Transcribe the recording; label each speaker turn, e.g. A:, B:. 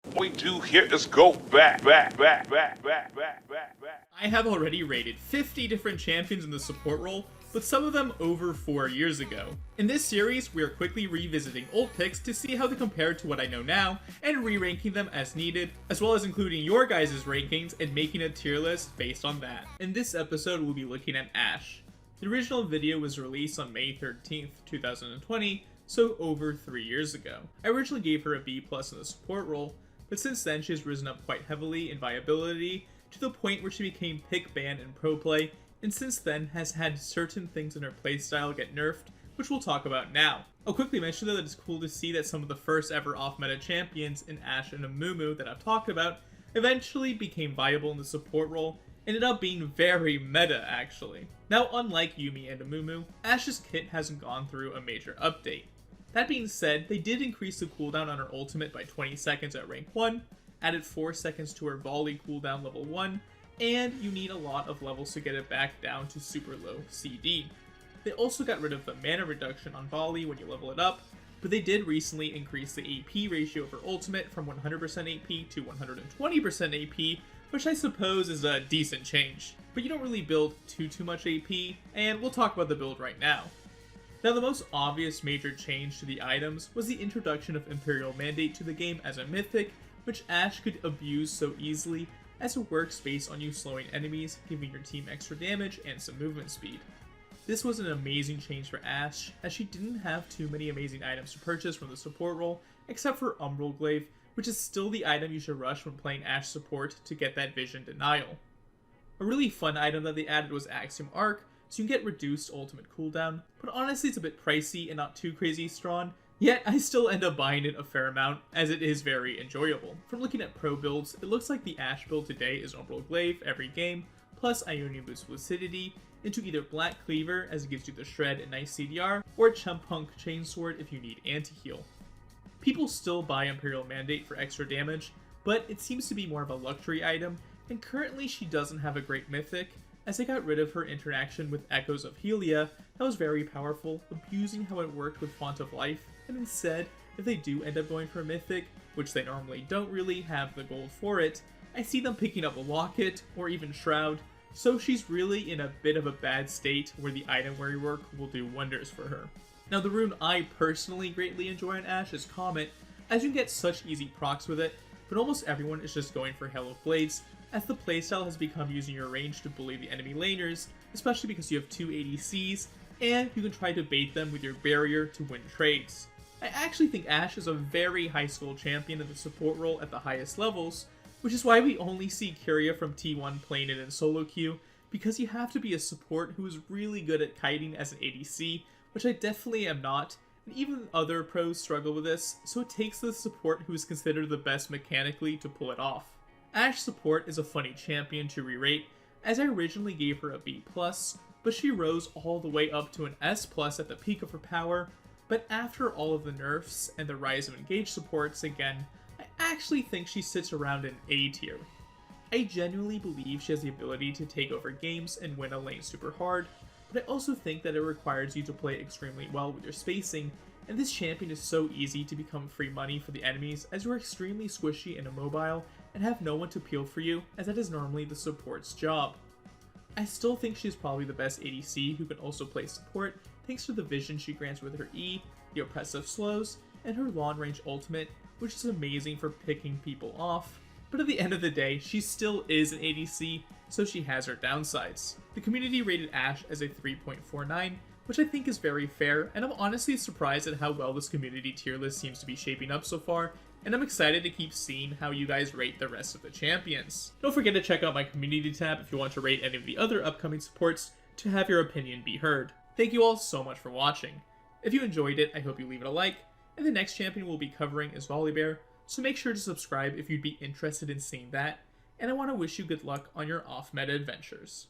A: What we do here is go back.
B: I have already rated 50 different champions in the support role, but some of them over 4 years ago. In this series, we are quickly revisiting old picks to see how they compare to what I know now, and re-ranking them as needed, as well as including your guys' rankings and making a tier list based on that. In this episode, we'll be looking at Ashe. The original video was released on May 13th, 2020, so over 3 years ago. I originally gave her a B+ in the support role, but since then she has risen up quite heavily in viability to the point where she became pick ban in pro play, and since then has had certain things in her playstyle get nerfed, which we'll talk about now. I'll quickly mention though that it's cool to see that some of the first ever off-meta champions in Ashe and Amumu that I've talked about eventually became viable in the support role, ended up being very meta actually. Now unlike Yuumi and Amumu, Ashe's kit hasn't gone through a major update. That being said, they did increase the cooldown on her ultimate by 20 seconds at rank 1, added 4 seconds to her volley cooldown level 1, and you need a lot of levels to get it back down to super low CD. They also got rid of the mana reduction on volley when you level it up, but they did recently increase the AP ratio of her ultimate from 100% AP to 120% AP, which I suppose is a decent change. But you don't really build too much AP, and we'll talk about the build right now. Now the most obvious major change to the items was the introduction of Imperial Mandate to the game as a mythic, which Ashe could abuse so easily as it works based on you slowing enemies, giving your team extra damage and some movement speed. This was an amazing change for Ashe, as she didn't have too many amazing items to purchase from the support role, except for Umbral Glaive, which is still the item you should rush when playing Ashe support to get that vision denial. A really fun item that they added was Axiom Arc, so you can get reduced ultimate cooldown, but honestly it's a bit pricey and not too crazy strong, yet I still end up buying it a fair amount as it is very enjoyable. From looking at pro builds, it looks like the Ashe build today is Umbral Glaive every game, plus Ionian Boost Lucidity, into either Black Cleaver as it gives you the shred and nice CDR, or Chump Hunk Chainsword if you need anti-heal. People still buy Imperial Mandate for extra damage, but it seems to be more of a luxury item, and currently she doesn't have a great mythic, as they got rid of her interaction with Echoes of Helia that was very powerful, abusing how it worked with Font of Life, and instead, if they do end up going for a mythic, which they normally don't really have the gold for it, I see them picking up a Locket or even Shroud, so she's really in a bit of a bad state where the item rework will do wonders for her. Now the rune I personally greatly enjoy in Ashe is Comet, as you can get such easy procs with it, but almost everyone is just going for Hail of Blades, as the playstyle has become using your range to bully the enemy laners, especially because you have 2 ADCs, and you can try to bait them with your barrier to win trades. I actually think Ashe is a very high skill champion in the support role at the highest levels, which is why we only see Kyria from T1 playing it in solo queue, because you have to be a support who is really good at kiting as an ADC, which I definitely am not, and even other pros struggle with this, so it takes the support who is considered the best mechanically to pull it off. Ashe support is a funny champion to re-rate, as I originally gave her a B+, but she rose all the way up to an S+ at the peak of her power, but after all of the nerfs and the rise of engaged supports again, I actually think she sits around an A tier. I genuinely believe she has the ability to take over games and win a lane super hard, but I also think that it requires you to play extremely well with your spacing, and this champion is so easy to become free money for the enemies as you are extremely squishy and immobile and have no one to peel for you, as that is normally the support's job. I still think she's probably the best ADC who can also play support thanks to the vision she grants with her E, the oppressive slows, and her long range ultimate, which is amazing for picking people off, but at the end of the day, she still is an ADC, so she has her downsides. The community rated Ashe as a 3.49, which I think is very fair, and I'm honestly surprised at how well this community tier list seems to be shaping up so far, and I'm excited to keep seeing how you guys rate the rest of the champions. Don't forget to check out my community tab if you want to rate any of the other upcoming supports to have your opinion be heard. Thank you all so much for watching. If you enjoyed it, I hope you leave it a like, and the next champion we'll be covering is Volibear, so make sure to subscribe if you'd be interested in seeing that, and I want to wish you good luck on your off-meta adventures.